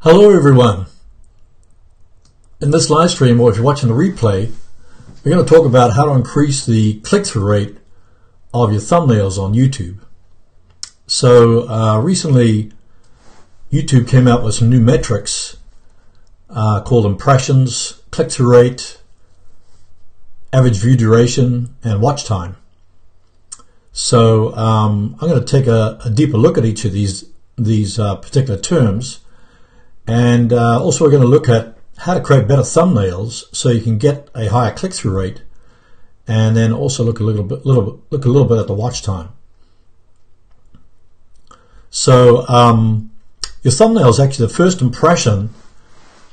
Hello everyone. In this live stream, or if you're watching the replay, we're going to talk about how to increase the click-through rate of your thumbnails on YouTube. So recently YouTube came out with some new metrics called impressions, click-through rate, average view duration, and watch time. So I'm going to take a deeper look at each of these particular terms. And also we're going to look at how to create better thumbnails so you can get a higher click-through rate, and then also look a little bit at the watch time. So your thumbnail is actually the first impression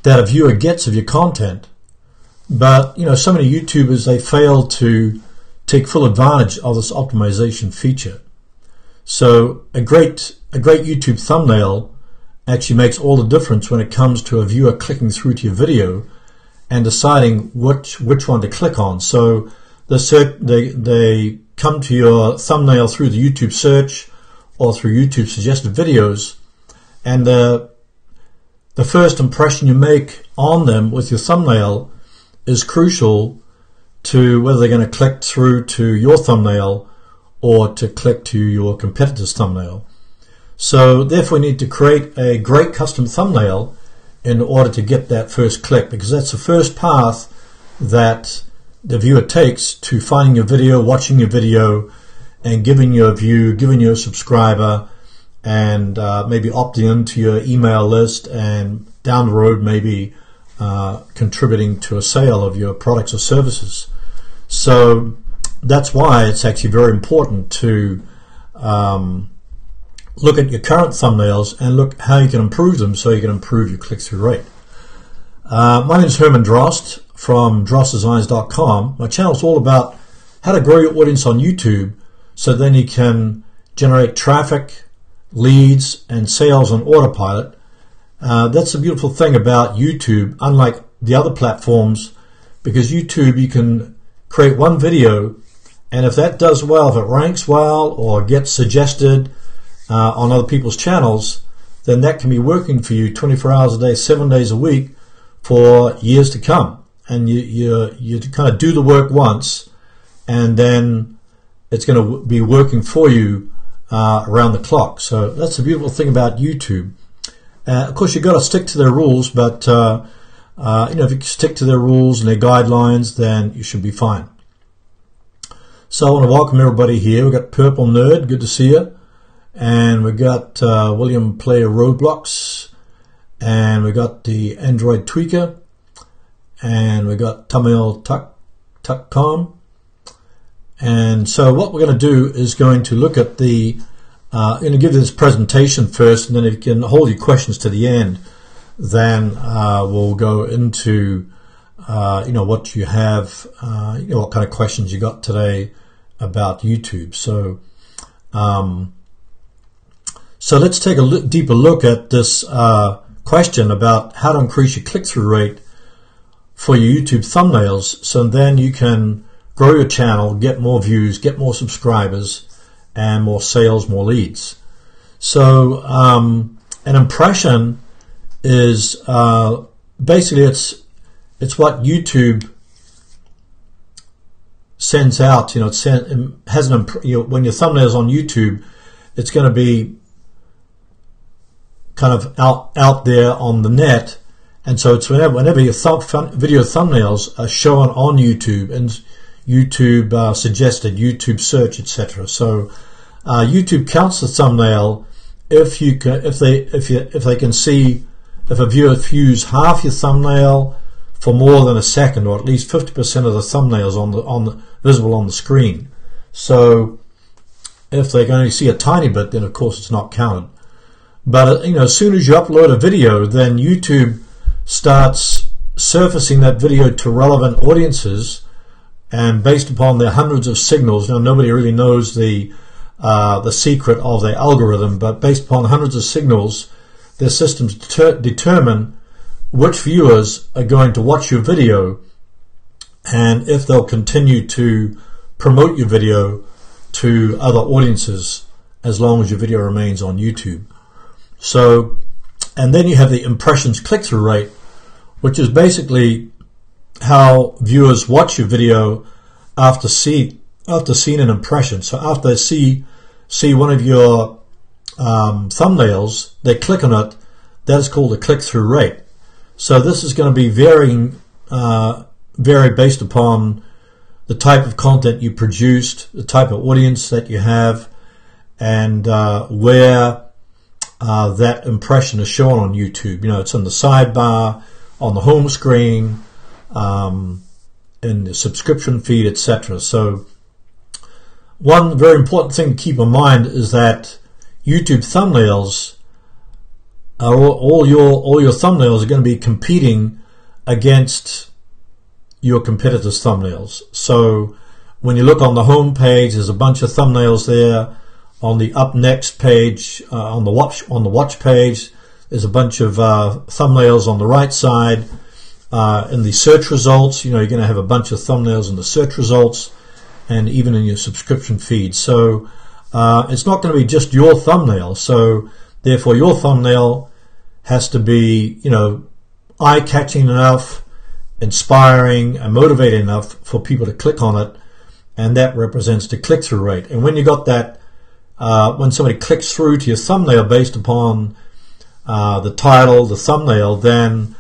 that a viewer gets of your content. But so many YouTubers, they fail to take full advantage of this optimization feature. So a great YouTube thumbnail actually makes all the difference when it comes to a viewer clicking through to your video and deciding which one to click on. So they come to your thumbnail through the YouTube search or through YouTube suggested videos, and the first impression you make on them with your thumbnail is crucial to whether they're going to click through to your thumbnail or to click to your competitor's thumbnail. So therefore you need to create a great custom thumbnail in order to get that first click, because that's the first path that the viewer takes to finding your video, watching your video, and giving you a view, giving you a subscriber, and maybe opting into your email list, and down the road maybe contributing to a sale of your products or services. So that's why it's actually very important to look at your current thumbnails and look how you can improve them so you can improve your click-through rate. My name is Herman Drost from drostdesigns.com. My channel is all about how to grow your audience on YouTube so then you can generate traffic, leads, and sales on autopilot. That's the beautiful thing about YouTube, unlike the other platforms, because YouTube, you can create one video, and if that does well, if it ranks well or gets suggested on other people's channels, then that can be working for you 24 hours a day, 7 days a week for years to come. And you kind of do the work once, and then it's going to be working for you around the clock. So that's the beautiful thing about YouTube. Of course, you've got to stick to their rules, but if you stick to their rules and their guidelines, then you should be fine. So I want to welcome everybody here. We've got Purple Nerd, good to see you. And we got William Player Roadblocks, and we got the Android Tweaker, and we got Tamil Tuckcom. And so what we're going to do is going to look at the I'm going to give you this presentation first, and then if you can hold your questions to the end, then we'll go into what you have, what kind of questions you got today about YouTube. So let's take a deeper look at this question about how to increase your click-through rate for your YouTube thumbnails, so then you can grow your channel, get more views, get more subscribers, and more sales, more leads. So an impression is basically it's what YouTube sends out. It has when your thumbnail is on YouTube, it's going to be kind of out there on the net, and so it's whenever your video thumbnails are shown on YouTube and YouTube suggested, YouTube search, etc. So YouTube counts the thumbnail if they can see if a viewer views half your thumbnail for more than a second, or at least 50% of the thumbnails visible on the screen. So if they can only see a tiny bit, then of course it's not counted. But as soon as you upload a video, then YouTube starts surfacing that video to relevant audiences, and based upon their hundreds of signals. Now nobody really knows the secret of their algorithm, but based upon hundreds of signals, their systems determine which viewers are going to watch your video and if they'll continue to promote your video to other audiences as long as your video remains on YouTube. So And then you have the impressions click-through rate, which is basically how viewers watch your video after seeing an impression. So after they see one of your thumbnails, they click on it. That is called the click-through rate. So this is going to be vary based upon the type of content you produced, the type of audience that you have, and where that impression is shown on YouTube. You know, it's in the sidebar, on the home screen, in the subscription feed, etc. So one very important thing to keep in mind is that YouTube thumbnails are all your thumbnails are going to be competing against your competitors' thumbnails. So when you look on the home page, there's a bunch of thumbnails there. On the up next page, on the watch page, there's a bunch of thumbnails on the right side. In the search results, you know, you're going to have a bunch of thumbnails in the search results, and even in your subscription feed. So it's not going to be just your thumbnail. So therefore, your thumbnail has to be, you know, eye-catching enough, inspiring, and motivating enough for people to click on it, and that represents the click-through rate. And when you got that, when somebody clicks through to your thumbnail based upon the title, the thumbnail, then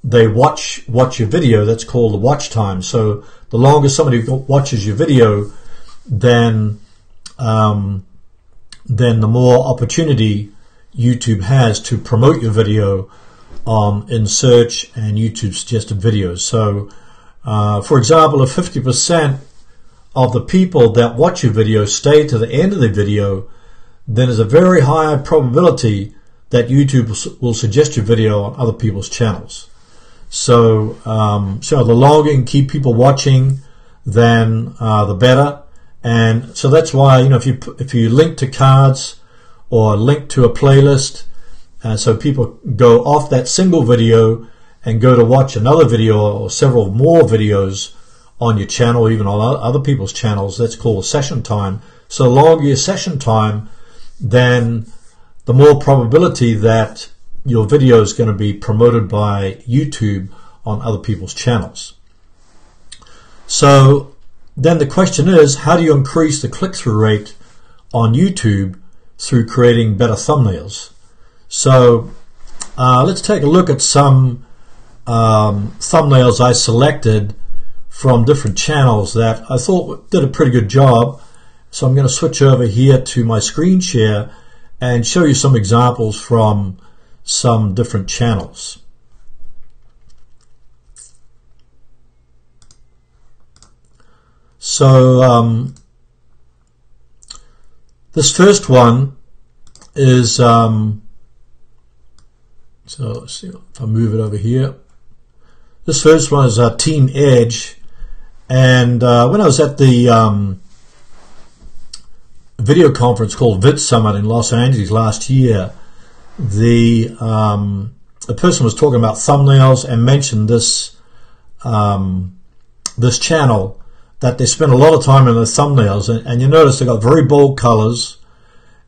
they watch your video. That's called the watch time. So the longer somebody watches your video, then the more opportunity YouTube has to promote your video in search and YouTube suggested videos. So for example, if 50% of the people that watch your video stay to the end of the video, then there's a very high probability that YouTube will suggest your video on other people's channels. So, so the longer you can keep people watching, then the better. And so that's why, you know, if you link to cards or link to a playlist, so people go off that single video and go to watch another video or several more videos on your channel, even on other people's channels, that's called session time. So the longer your session time, then the more probability that your video is going to be promoted by YouTube on other people's channels. So then the question is, how do you increase the click-through rate on YouTube through creating better thumbnails? So let's take a look at some thumbnails I selected from different channels that I thought did a pretty good job. So I'm going to switch over here to my screen share and show you some examples from some different channels. So this first one is so let's see if I move it over here. This first one is Team Edge, and when I was at the video conference called Vid Summit in Los Angeles last year, the person was talking about thumbnails and mentioned this this channel, that they spend a lot of time in the thumbnails, and you notice they got very bold colors,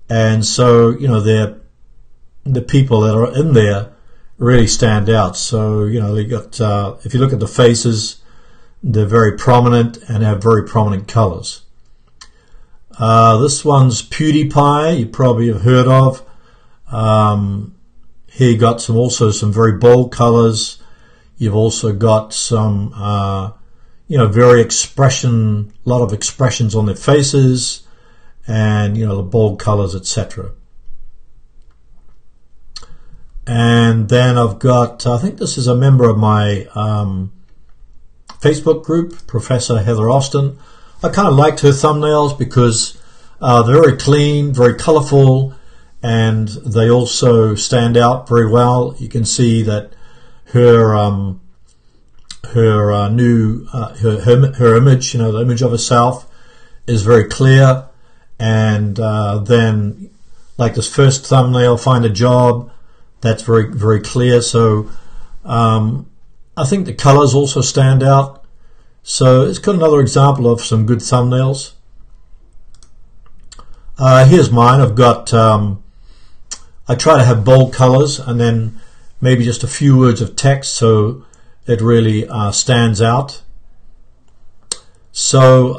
and so, you know, the people that are in there really stand out. So, you know, they got if you look at the faces, they're very prominent and have very prominent colors. This one's PewDiePie, you probably have heard of. Here you got also some very bold colors. You've also got some you know, a lot of expressions on their faces, and, you know, the bold colors, etc. And then I've got, I think this is a member of my Facebook group, Professor Heather Austin. I kind of liked her thumbnails because they're very clean, very colorful, and they also stand out very well. You can see that her her image, you know, the image of herself is very clear. And then, like this first thumbnail, Find a Job, that's very, very clear. So I think the colors also stand out. So it's got another example of some good thumbnails. Here's mine. I've got I try to have bold colors and then maybe just a few words of text so it really stands out. So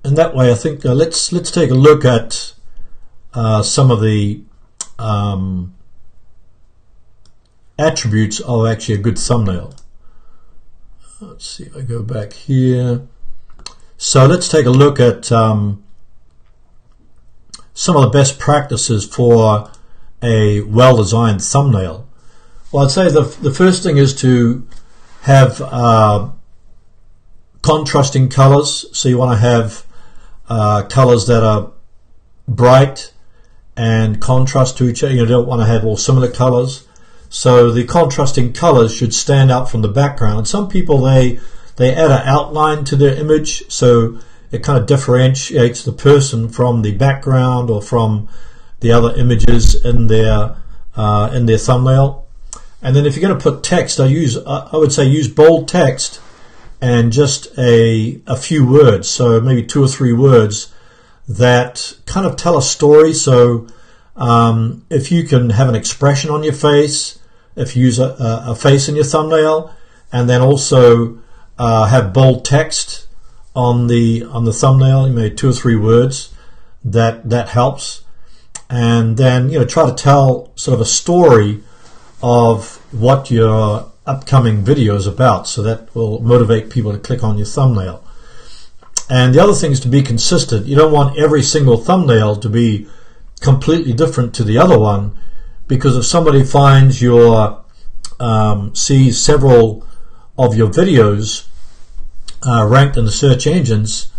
in that way, I think let's take a look at some of the attributes of actually a good thumbnail. Let's see if I go back here. So let's take a look at some of the best practices for a well-designed thumbnail. Well, I'd say the first thing is to have contrasting colors. So you want to have colors that are bright and contrast to each other. You don't want to have all similar colors. So the contrasting colors should stand out from the background. And some people, they add an outline to their image, so it kind of differentiates the person from the background or from the other images in their thumbnail. And then if you're going to put text, I would say use bold text and just a few words, so maybe 2 or 3 words that kind of tell a story. So if you can have an expression on your face, if you use a face in your thumbnail, and then also have bold text on the thumbnail, maybe 2 or 3 words, that helps. And then try to tell sort of a story of what your upcoming video is about, so that will motivate people to click on your thumbnail. And the other thing is to be consistent. You don't want every single thumbnail to be completely different to the other one, because if somebody finds sees several of your videos ranked in the search engines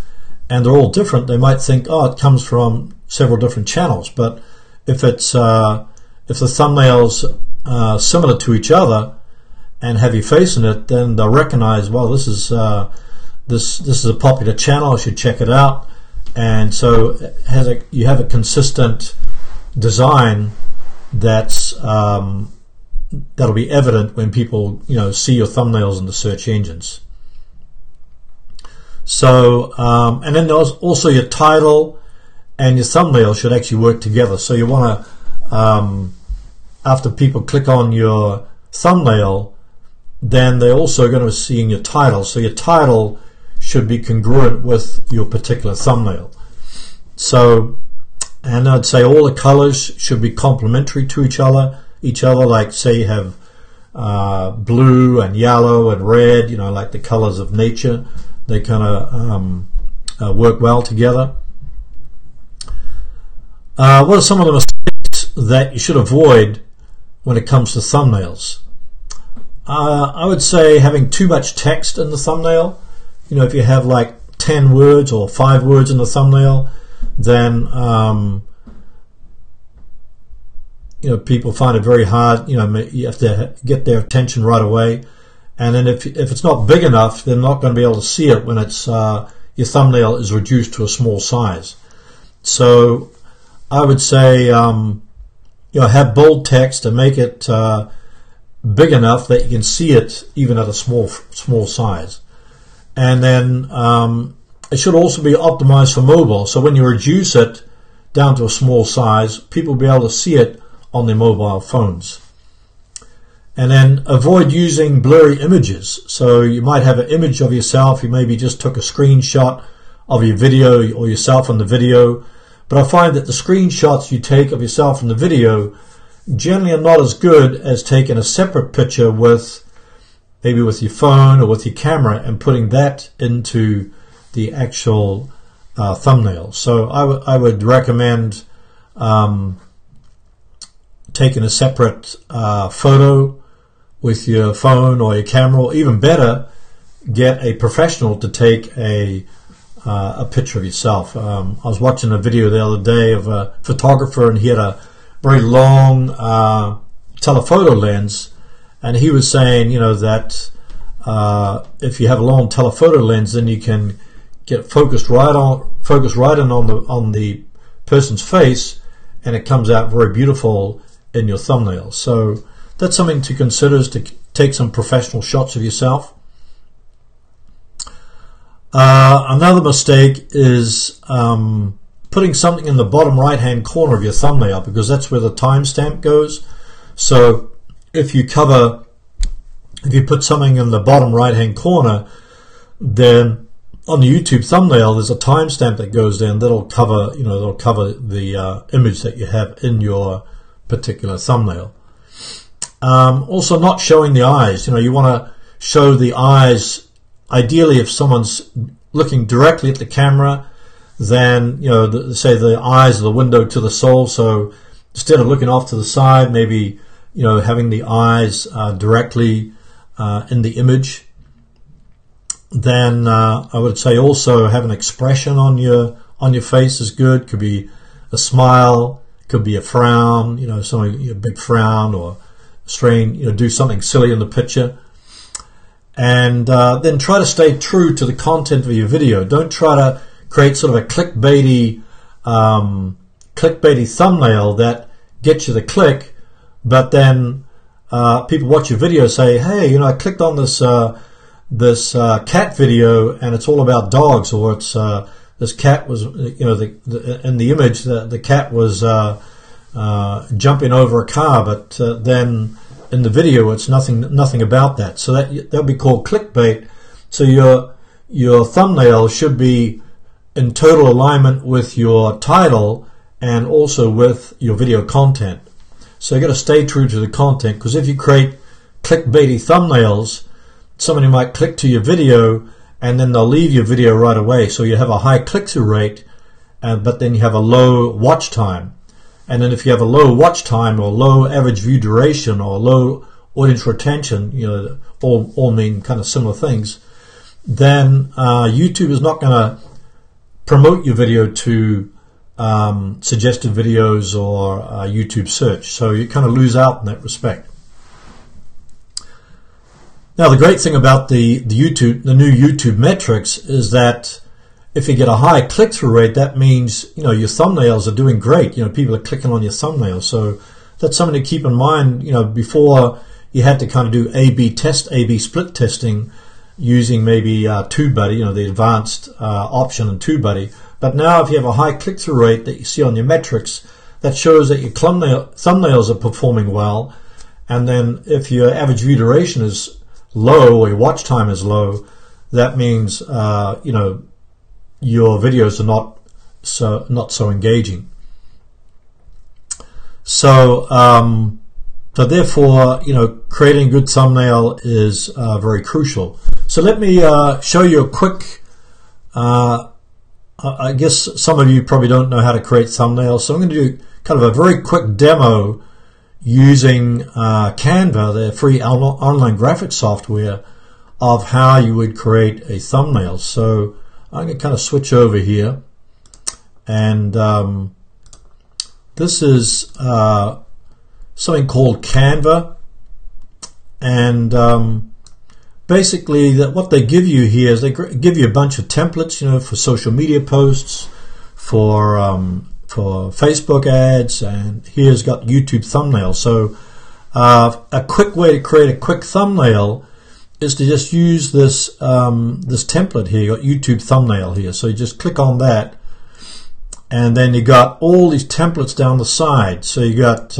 and they're all different, they might think, oh, it comes from several different channels. But if the thumbnails are similar to each other and have your face in it, then they'll recognize, well, this is a popular channel, I should check it out. And so you have a consistent design that'll be evident when people see your thumbnails in the search engines. So and then there's also your title and your thumbnail should actually work together. So you want to after people click on your thumbnail, then they're also going to be seeing your title. So your title should be congruent with your particular thumbnail. So, and I'd say all the colors should be complementary to each other. Like say you have blue and yellow and red, like the colors of nature. They kind of work well together. What are some of the mistakes that you should avoid when it comes to thumbnails? I would say having too much text in the thumbnail. If you have like 10 words or 5 words in the thumbnail, then people find it very hard. You have to get their attention right away. And then if it's not big enough, they're not going to be able to see it when it's your thumbnail is reduced to a small size. So I would say have bold text and make it big enough that you can see it even at a small size. And then it should also be optimized for mobile. So when you reduce it down to a small size, people will be able to see it on their mobile phones. And then avoid using blurry images. So you might have an image of yourself. You maybe just took a screenshot of your video or yourself on the video. But I find that the screenshots you take of yourself in the video generally are not as good as taking a separate picture maybe with your phone or with your camera and putting that into the actual thumbnail. So I would recommend taking a separate photo with your phone or your camera, or even better, get a professional to take a picture of yourself. I was watching a video the other day of a photographer, and he had a very long telephoto lens, and he was saying, that if you have a long telephoto lens, then you can get focused right on the person's face, and it comes out very beautiful in your thumbnail. So that's something to consider, is to take some professional shots of yourself. Another mistake is putting something in the bottom right hand corner of your thumbnail, because that's where the timestamp goes. So if you put something in the bottom right hand corner, then on the YouTube thumbnail there's a timestamp that goes in that'll cover the image that you have in your particular thumbnail. Also, not showing the eyes. You want to show the eyes. Ideally, if someone's looking directly at the camera, then say the eyes are the window to the soul. So instead of looking off to the side, maybe having the eyes directly in the image. Then I would say also have an expression on your face is good. Could be a smile, could be a frown, a big frown, or strain, do something silly in the picture. And then try to stay true to the content of your video. Don't try to create sort of a clickbaity thumbnail that gets you the click, but then people watch your video say, hey, I clicked on this cat video and it's all about dogs, or it's this cat was, in the image the cat was jumping over a car, but then in the video it's nothing about that. So that'll be called clickbait. So your thumbnail should be in total alignment with your title and also with your video content. So you got to stay true to the content, because if you create clickbaity thumbnails, somebody might click to your video and then they'll leave your video right away. So you have a high click-through rate, but then you have a low watch time. And then if you have a low watch time or low average view duration or low audience retention, all mean kind of similar things, then YouTube is not going to promote your video to suggested videos or YouTube search. So you kind of lose out in that respect. Now, the great thing about the new YouTube metrics is that if you get a high click-through rate, that means your thumbnails are doing great. People are clicking on your thumbnails. So that's something to keep in mind. Before you had to kind of do A/B split testing using maybe TubeBuddy, the advanced option in TubeBuddy. But now, if you have a high click-through rate that you see on your metrics, that shows that your thumbnails are performing well. And then if your average view duration is low or your watch time is low, that means your videos are not so engaging. So therefore, creating a good thumbnail is very crucial. So let me show you a quick. I guess some of you probably don't know how to create thumbnails, so I'm going to do kind of a very quick demo using Canva, their free online graphic software, of how you would create a thumbnail. So I'm going to kind of switch over here, and this is something called Canva, and basically what they give you here is they give you a bunch of templates, for social media posts, for Facebook ads, and here's got YouTube thumbnails. So a quick way to create a quick thumbnail is to just use this this template here. You got YouTube thumbnail here, so you just click on that, and then you got all these templates down the side. So you got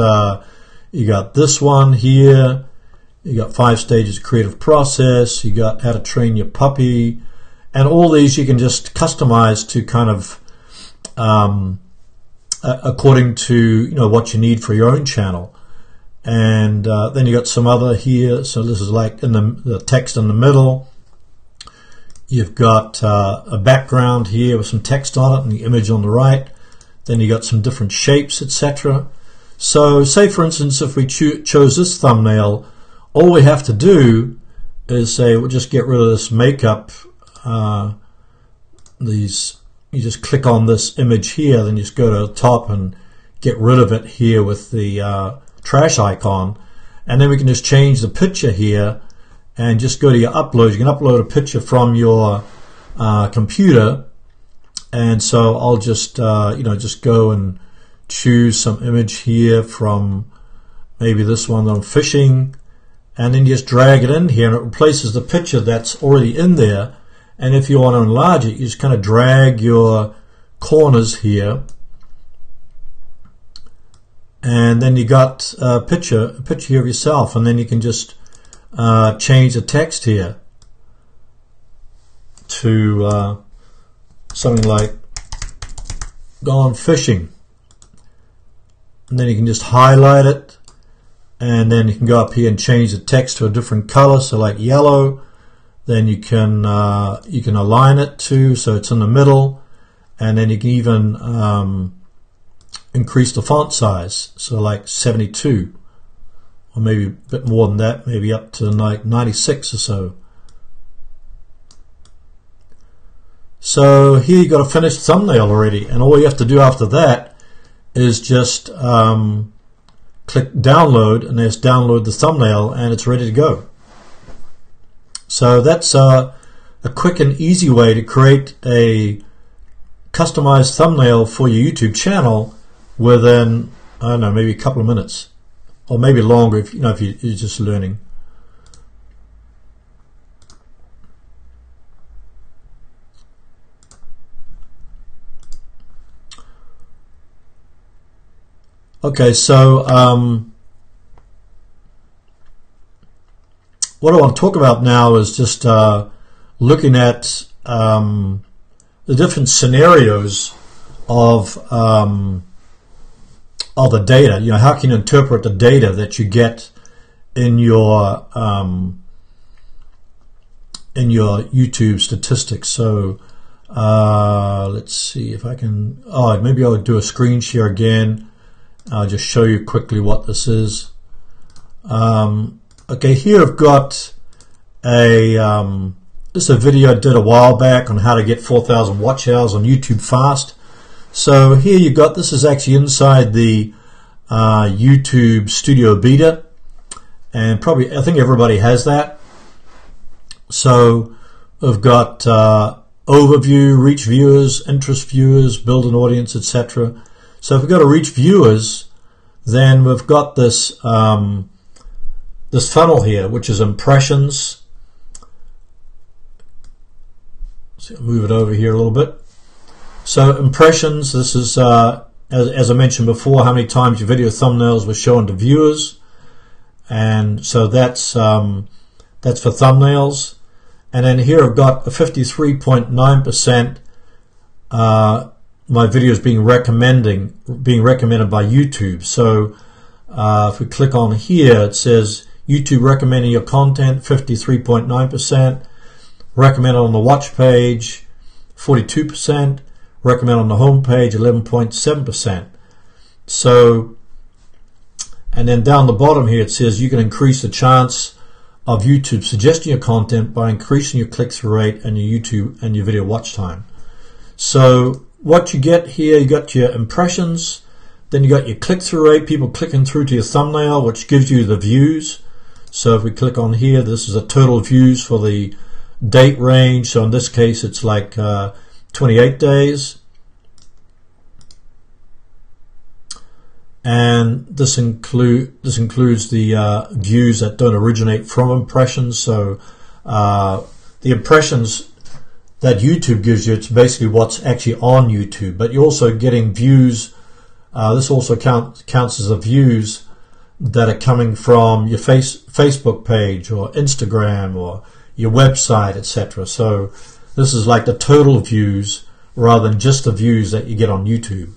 this one here. You got 5 stages of creative process. You got how to train your puppy, and all these you can just customize to kind of according to what you need for your own channel. And then you got some other here. So this is like in the text in the middle. You've got a background here with some text on it and the image on the right. Then you got some different shapes, etc. So say for instance, if we chose this thumbnail, all we have to do is say we'll just get rid of this makeup. You just click on this image here, then you just go to the top and get rid of it here with the trash icon, and then we can just change the picture here and just go to your upload. You can upload a picture from your computer, and so I'll just just go and choose some image here from maybe this one on fishing, and then you just drag it in here and it replaces the picture that's already in there. And if you want to enlarge it, you just kind of drag your corners here, and then you got a picture here of yourself, and then you can just change the text here to something like "gone fishing," and then you can just highlight it, and then you can go up here and change the text to a different color, so like yellow. Then you can align it to so it's in the middle, and then you can even increase the font size, so like 72, or maybe a bit more than that, maybe up to like 96 or so. So here you got a finished thumbnail already, and all you have to do after that is just click download, and just download the thumbnail, and it's ready to go. So that's a quick and easy way to create a customized thumbnail for your YouTube channel within, I don't know, maybe a couple of minutes, or maybe longer if you're just learning. Okay, so what I want to talk about now is just looking at the different scenarios of the data. You know, how can you interpret the data that you get in your YouTube statistics? So let's see if I can. Oh, maybe I'll do a screen share again. I'll just show you quickly what this is. Okay, here I've got this is a video I did a while back on how to get 4,000 watch hours on YouTube fast. So here you got, this is actually inside the YouTube Studio Beta, and probably I think everybody has that. So we've got overview, reach viewers, interest viewers, build an audience, etc. So if we go to reach viewers, then we've got this this funnel here, which is impressions. So I'll move it over here a little bit. So impressions, this is as I mentioned before, how many times your video thumbnails were shown to viewers, and so that's for thumbnails. And then here I've got a 53.9% my videos being recommended by YouTube. So if we click on here, it says YouTube recommending your content, 53.9%, recommended on the watch page, 42%, recommended on the home page, 11.7%. So, and then down the bottom here it says you can increase the chance of YouTube suggesting your content by increasing your click-through rate and your YouTube and your video watch time. So what you get here, you got your impressions, then you got your click-through rate, people clicking through to your thumbnail, which gives you the views. So if we click on here, this is a total views for the date range. So in this case, it's like 28 days. And this includes the views that don't originate from impressions. So the impressions that YouTube gives you, it's basically what's actually on YouTube. But you're also getting views. This also counts as the views that are coming from your Facebook page or Instagram or your website, etc. So this is like the total views rather than just the views that you get on YouTube.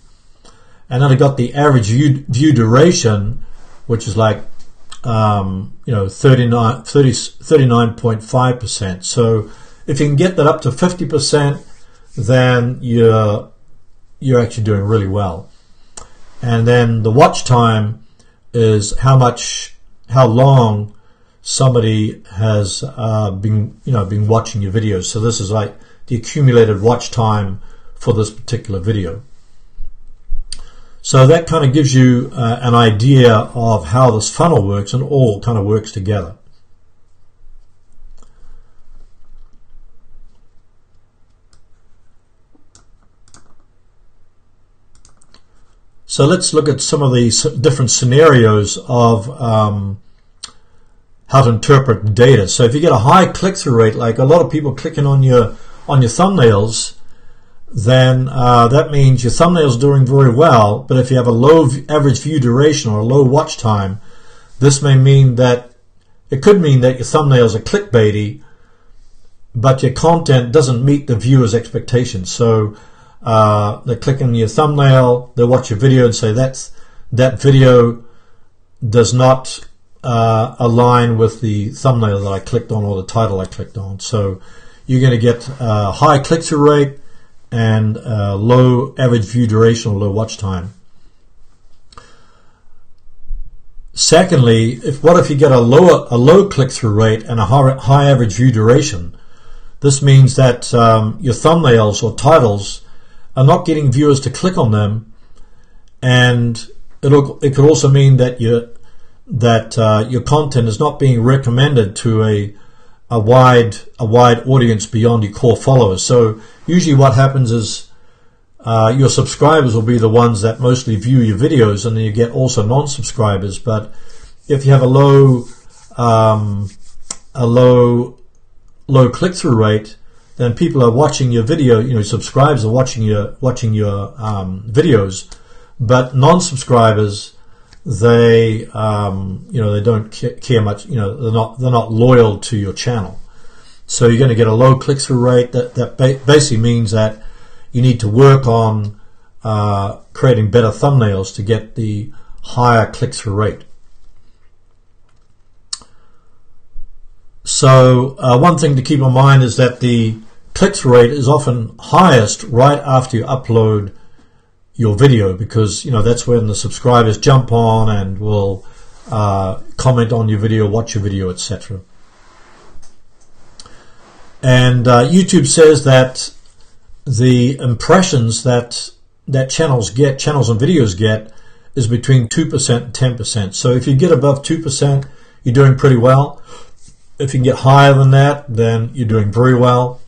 And then I got the average view duration, which is like 39.5%. So if you can get that up to 50%, then you're actually doing really well. And then the watch time is how long somebody has been watching your videos. So this is like the accumulated watch time for this particular video. So that kind of gives you an idea of how this funnel works, and all kind of works together. So let's look at some of the different scenarios of how to interpret data. So if you get a high click-through rate, like a lot of people clicking on your thumbnails, then that means your thumbnail's doing very well. But if you have a low average view duration or a low watch time, this may mean that it could mean that your thumbnails are clickbaity, but your content doesn't meet the viewer's expectations. So they click on your thumbnail, they watch your video and say that video does not align with the thumbnail that I clicked on or the title I clicked on. So you're going to get high click-through rate and low average view duration or low watch time. Secondly, what if you get a low click-through rate and a high average view duration? This means that your thumbnails or titles are not getting viewers to click on them, and it could also mean that your content is not being recommended to a wide audience beyond your core followers. So usually what happens is your subscribers will be the ones that mostly view your videos, and then you get also non-subscribers. But if you have a low click-through rate, then people are watching your video. Subscribers are watching your videos, but non-subscribers, they don't care much. They're not loyal to your channel. So you're going to get a low click-through rate. That basically means that you need to work on creating better thumbnails to get the higher click-through rate. So one thing to keep in mind is that the click-through rate is often highest right after you upload your video, because that's when the subscribers jump on and will comment on your video, watch your video, etc. And YouTube says that the impressions that channels and videos get is between 2% and 10%. So if you get above 2%, you're doing pretty well. If you can get higher than that, then you're doing very well.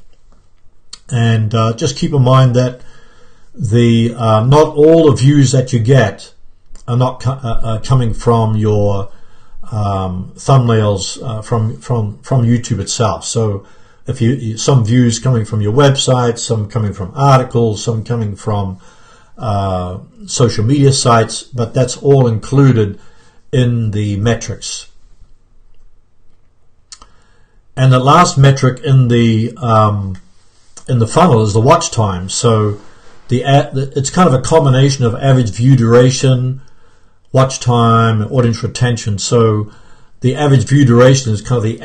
And just keep in mind that not all the views that you get are not coming from your thumbnails from YouTube itself. So if some views coming from your website, some coming from articles, some coming from social media sites, but that's all included in the metrics. And the last metric in the funnel is the watch time. So it's kind of a combination of average view duration, watch time, and audience retention. So the average view duration is kind of the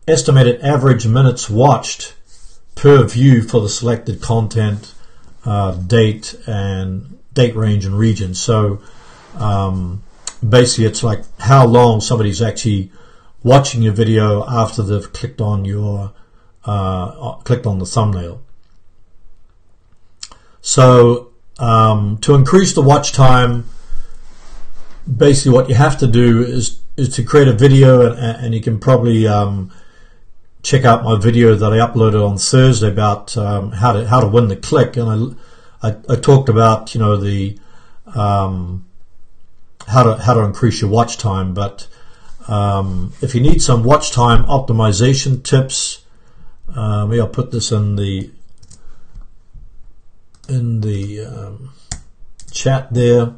estimated average minutes watched per view for the selected content, date range and region. So basically it's like how long somebody's actually watching your video after they've clicked on the thumbnail. So to increase the watch time, basically what you have to do is to create a video, and you can probably check out my video that I uploaded on Thursday about how to win the click, and I talked about the how to increase your watch time. But if you need some watch time optimization tips, maybe I'll put this in the chat there.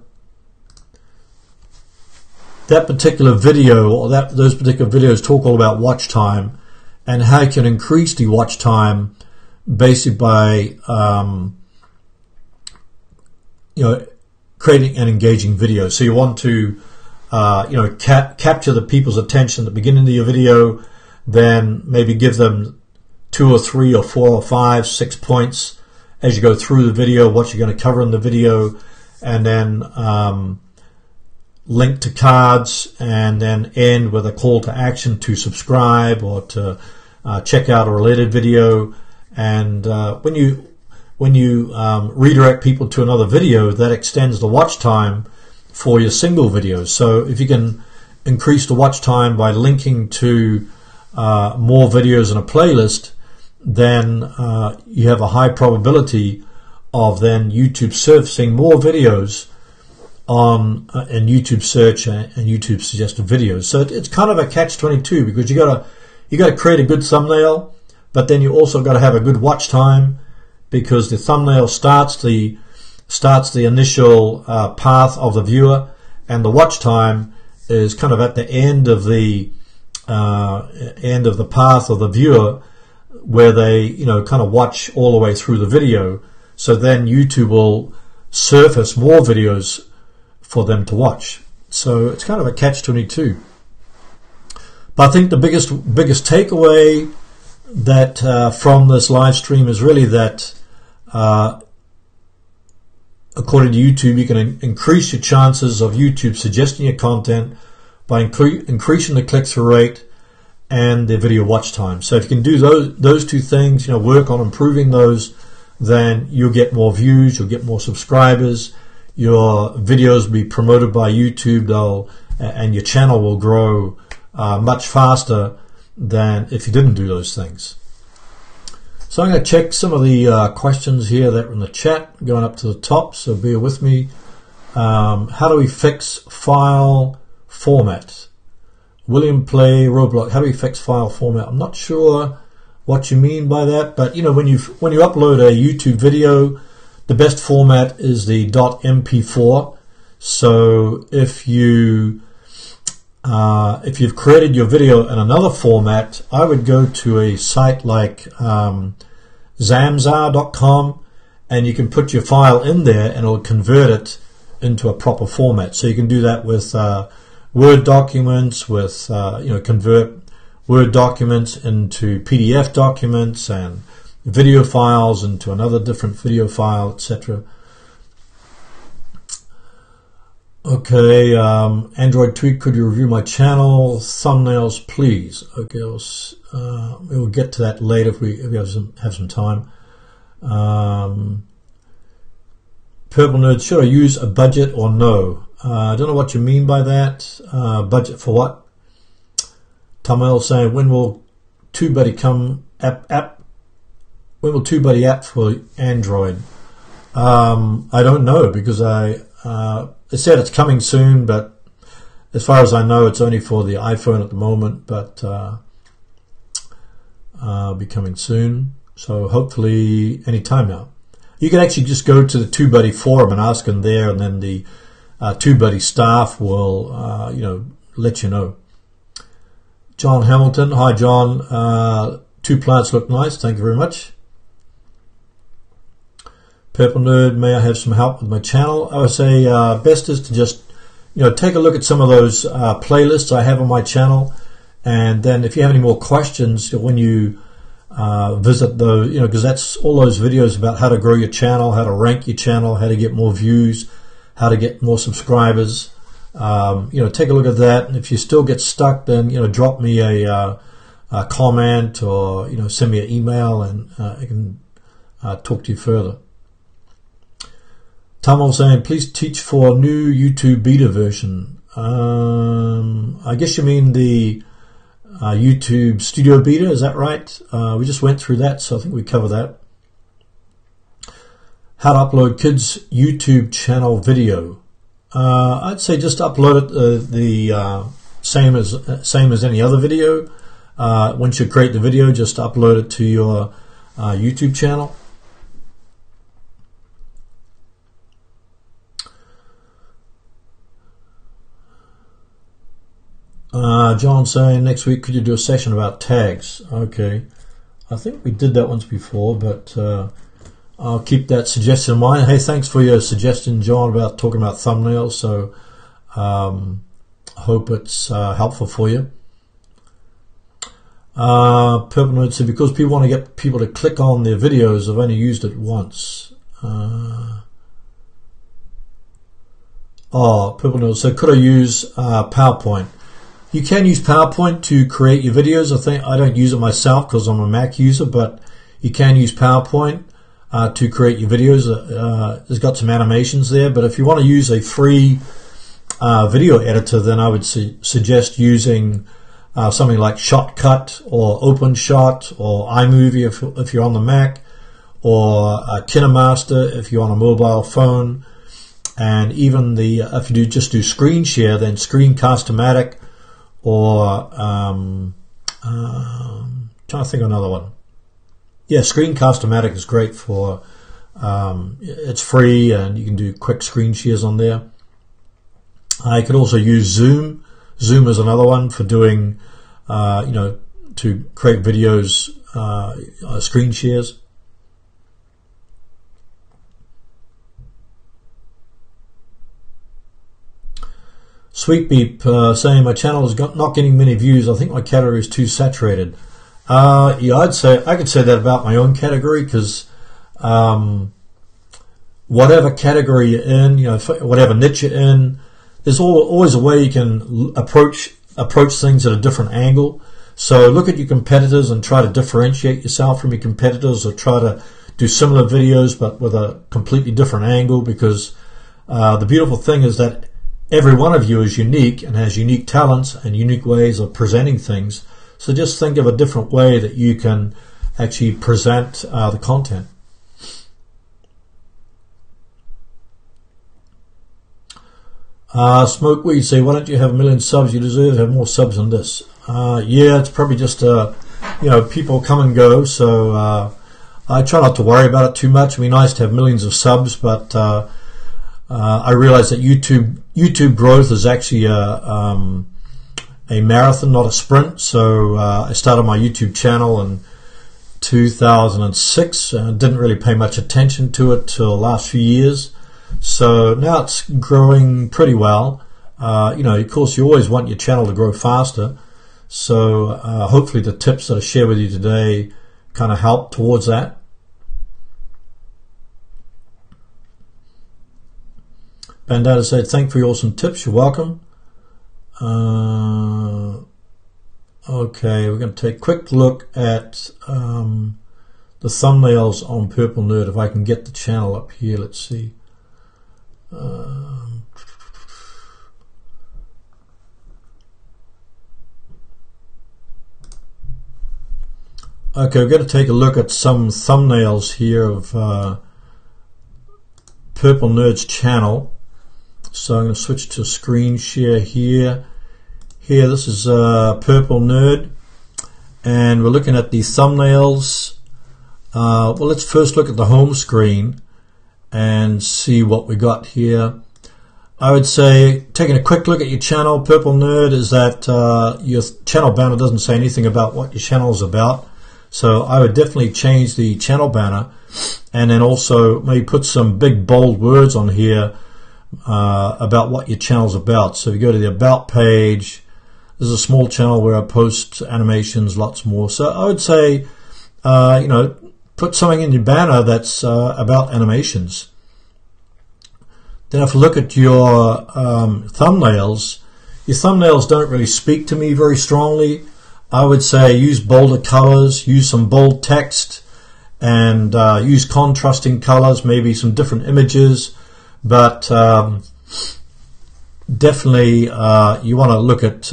That particular video, or those particular videos, talk all about watch time and how you can increase the watch time basically by creating an engaging video. So you want to capture the people's attention at the beginning of your video, then maybe give them 2 or 3 or 4 or 5, 6 points as you go through the video, what you're going to cover in the video, and then link to cards, and then end with a call to action to subscribe or to check out a related video. And when you redirect people to another video, that extends the watch time for your single videos. So if you can increase the watch time by linking to more videos in a playlist, then you have a high probability of then YouTube surfacing more videos in YouTube search and YouTube suggested videos. So it's kind of a catch-22, because you got to create a good thumbnail, but then you also got to have a good watch time, because the thumbnail starts the initial path of the viewer, and the watch time is kind of at the end of the path of the viewer, where they kind of watch all the way through the video. So then YouTube will surface more videos for them to watch. So it's kind of a catch-22. But I think the biggest takeaway that from this live stream is really that according to YouTube, you can increase your chances of YouTube suggesting your content by increasing the click-through rate and the video watch time. So if you can do those two things, work on improving those, then you'll get more views, you'll get more subscribers, your videos will be promoted by YouTube, and your channel will grow much faster than if you didn't do those things. So I'm going to check some of the questions here that are in the chat, going up to the top, so bear with me. How do we fix file format? William Play Roblox, how do we fix file format? I'm not sure what you mean by that, but when you upload a YouTube video, the best format is the .mp4. So if you've created your video in another format, I would go to a site like zamzar.com, and you can put your file in there and it'll convert it into a proper format. So you can do that with Word documents, with convert Word documents into PDF documents, and video files into another different video file, etc. Okay, Android Tweak, could you review my channel thumbnails, please? Okay, we'll get to that later if we have some time. Purple Nerd, should I use a budget or no? I don't know what you mean by that. Budget for what? Tamil saying, when will TubeBuddy come app? When will TubeBuddy app for Android? I don't know, because it said it's coming soon, but as far as I know, it's only for the iPhone at the moment, but be coming soon. So hopefully any time now. You can actually just go to the TubeBuddy forum and ask them there, and then the TubeBuddy staff will, let you know. John Hamilton, hi John. 2 plants look nice. Thank you very much. Purple Nerd, may I have some help with my channel? I would say best is to just take a look at some of those playlists I have on my channel, and then if you have any more questions when you visit those, because that's all those videos about how to grow your channel, how to rank your channel, how to get more views, how to get more subscribers. Take a look at that, and if you still get stuck, then drop me a comment, or send me an email, and I can talk to you further. Tamil saying, please teach for new YouTube beta version. I guess you mean the YouTube Studio Beta, is that right? We just went through that, so I think we covered that. How to upload kids' YouTube channel video. I'd say just upload it the same as any other video. Once you create the video, just upload it to your YouTube channel. John saying, next week could you do a session about tags? Okay, I think we did that once before, but I'll keep that suggestion in mind. Hey, thanks for your suggestion, John, about talking about thumbnails. So I hope it's helpful for you. Purple Nerd said, because people want to get people to click on their videos, I've only used it once. Purple Nerd, so could I use PowerPoint? You can use PowerPoint to create your videos. I don't use it myself because I'm a Mac user, but you can use PowerPoint to create your videos. It's got some animations there, but if you want to use a free video editor, then I would suggest using something like Shotcut or OpenShot or iMovie if you're on the Mac, or KineMaster if you're on a mobile phone, and even if you just do screen share, then Screencast-O-Matic, or trying to think of another one. yeah, Screencast-O-Matic is great for, it's free and you can do quick screen shares on there. I could also use Zoom. Zoom is another one for doing, to create videos, screen shares. Sweet Beep saying my channel is not getting many views. I think my category is too saturated. Yeah, I could say that about my own category, because whatever category you're in, whatever niche you're in, there's always a way you can approach things at a different angle. So look at your competitors and try to differentiate yourself from your competitors, or try to do similar videos but with a completely different angle, because the beautiful thing is that every one of you is unique and has unique talents and unique ways of presenting things. So just think of a different way that you can actually present the content. Smoke Weed say, why don't you have 1 million subs? You deserve to have more subs than this. Yeah, it's probably just people come and go, so I try not to worry about it too much. It'd be nice to have millions of subs, but I realize that YouTube growth is actually a marathon, not a sprint. So I started my YouTube channel in 2006 and didn't really pay much attention to it till the last few years. So now it's growing pretty well. Of course, you always want your channel to grow faster. So hopefully the tips that I share with you today kind of help towards that. Bandana said, thank you for your awesome tips. You're welcome. Okay, we're going to take a quick look at the thumbnails on Purple Nerd. If I can get the channel up here, let's see. Okay, we're going to take a look at some thumbnails here of Purple Nerd's channel. So I'm going to switch to screen share here. Here, this is Purple Nerd, and we're looking at the thumbnails. Well, let's first look at the home screen and see what we got here. I would say, taking a quick look at your channel, Purple Nerd, is that your channel banner doesn't say anything about what your channel is about. So I would definitely change the channel banner, and then also maybe put some big bold words on here about what your channel's about. So if you go to the About page, there's a small channel where I post animations, lots more. So I would say, put something in your banner that's about animations. Then if you look at your thumbnails, your thumbnails don't really speak to me very strongly. I would say use bolder colors, use some bold text, and use contrasting colors, maybe some different images. But definitely you want to look at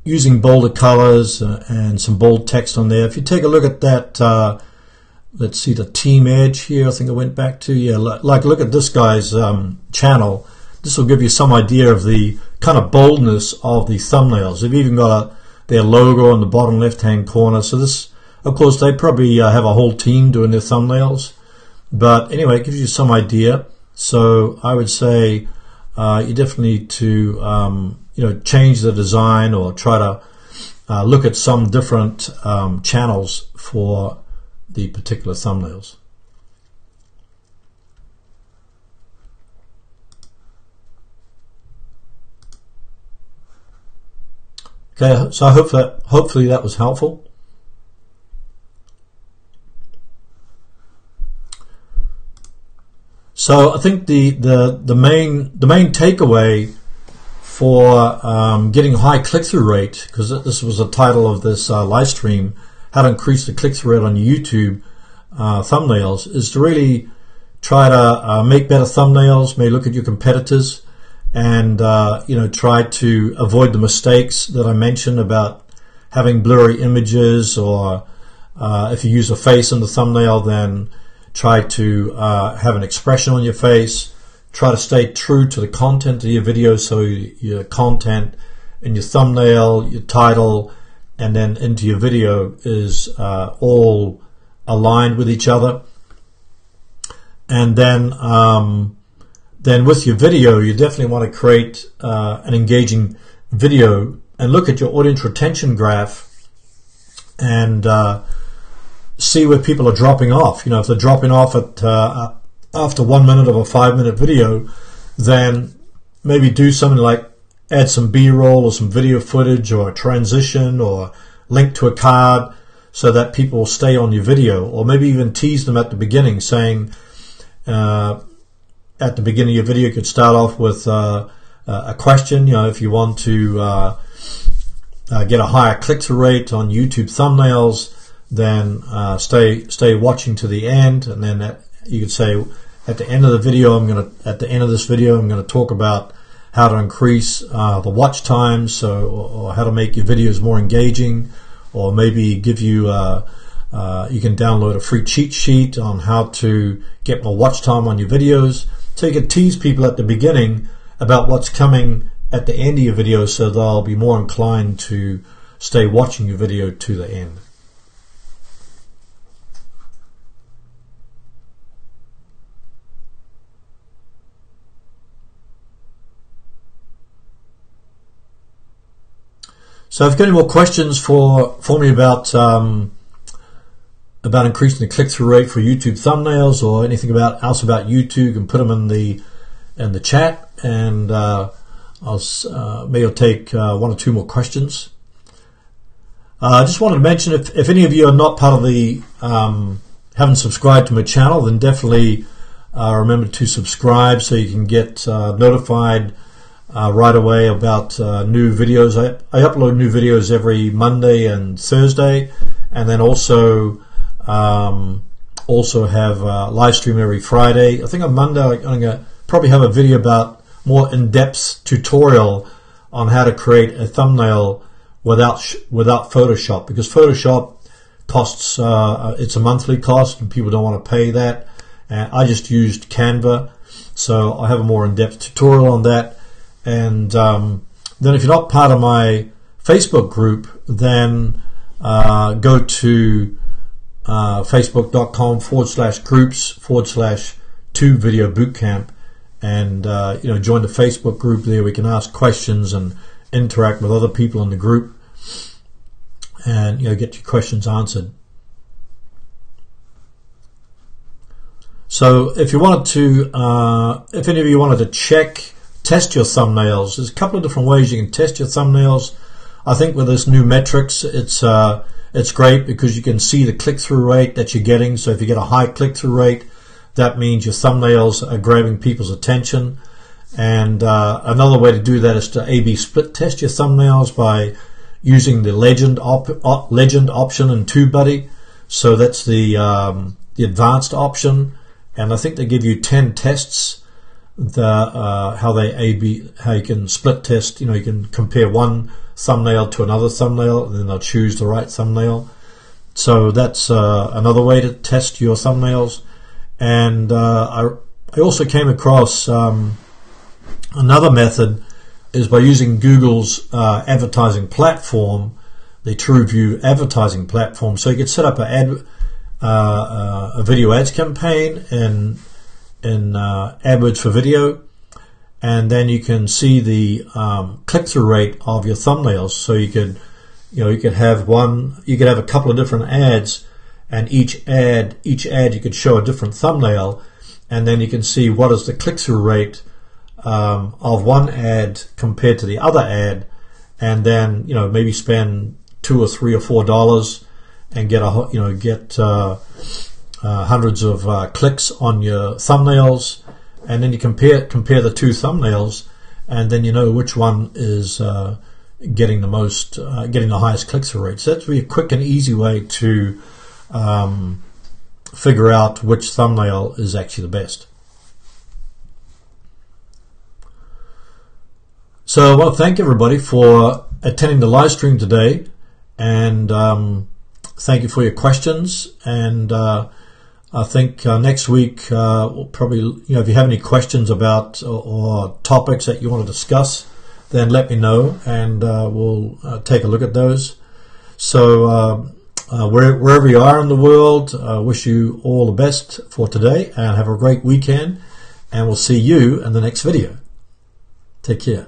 using bolder colors and some bold text on there. If you take a look at that, let's see, the Team Edge here, I think I went back to, yeah, like look at this guy's channel. This will give you some idea of the kind of boldness of the thumbnails. They've even got their logo on the bottom left-hand corner. So this, of course, they probably have a whole team doing their thumbnails. But anyway, it gives you some idea. So I would say you definitely need to change the design, or try to look at some different channels for the particular thumbnails. Okay, so I hope hopefully that was helpful. So I think the main takeaway for getting high click-through rate, because this was the title of this live stream, how to increase the click-through rate on YouTube thumbnails, is to really try to make better thumbnails. Maybe look at your competitors, and try to avoid the mistakes that I mentioned about having blurry images, or if you use a face in the thumbnail, then try to have an expression on your face. Try to stay true to the content of your video, so your content in your thumbnail, your title, and then into your video is all aligned with each other. And then with your video, you definitely want to create an engaging video and look at your audience retention graph and see where people are dropping off. If they're dropping off at after 1 minute of a 5-minute video, then maybe do something like add some B-roll or some video footage or a transition or link to a card so that people will stay on your video, or maybe even tease them at the beginning, saying at the beginning of your video you could start off with a question. If you want to get a higher click-through rate on YouTube thumbnails, then stay watching to the end, and then you could say at the end of the video, I'm going to talk about how to increase the watch time, or how to make your videos more engaging, or maybe give you you can download a free cheat sheet on how to get more watch time on your videos. So you can tease people at the beginning about what's coming at the end of your video, so they'll be more inclined to stay watching your video to the end. So if you've got any more questions for me about increasing the click-through rate for YouTube thumbnails, or anything else about YouTube, you can put them in the chat, and maybe I'll take 1 or 2 more questions. I just wanted to mention, if any of you are not part of the haven't subscribed to my channel, then definitely remember to subscribe so you can get notified right away about new videos. I upload new videos every Monday and Thursday, and then also have live stream every Friday. I think on Monday I'm going to probably have a video about more in-depth tutorial on how to create a thumbnail without Photoshop, because Photoshop costs it's a monthly cost and people don't want to pay that. And I just used Canva, so I'll have a more in-depth tutorial on that. And then if you're not part of my Facebook group, then go to facebook.com/groups/2video bootcamp, and join the Facebook group. There we can ask questions and interact with other people in the group, and get your questions answered. So if you wanted to, if any of you wanted to test your thumbnails, there's a couple of different ways you can test your thumbnails. I think with this new metrics, it's great because you can see the click-through rate that you're getting. So if you get a high click-through rate, that means your thumbnails are grabbing people's attention. And another way to do that is to A/B split test your thumbnails by using the legend option in TubeBuddy. So that's the advanced option, and I think they give you 10 tests. How you can split test. You can compare one thumbnail to another thumbnail, and then they'll choose the right thumbnail. So that's another way to test your thumbnails. And I also came across another method is by using Google's advertising platform, the TrueView advertising platform. So you could set up a video ads campaign in AdWords for video, and then you can see the click-through rate of your thumbnails. So you could have a couple of different ads, and each ad you could show a different thumbnail, and then you can see what is the click-through rate of one ad compared to the other ad, and then maybe spend $2 or $3 or $4 and get hundreds of clicks on your thumbnails, and then you compare the two thumbnails, and then which one is getting the highest click-through rate. So that's really a quick and easy way to figure out which thumbnail is actually the best. So I want to thank everybody for attending the live stream today, and thank you for your questions. And I think next week we'll probably, if you have any questions about or topics that you want to discuss, then let me know, and we'll take a look at those. So wherever you are in the world, I wish you all the best for today and have a great weekend, and we'll see you in the next video. Take care.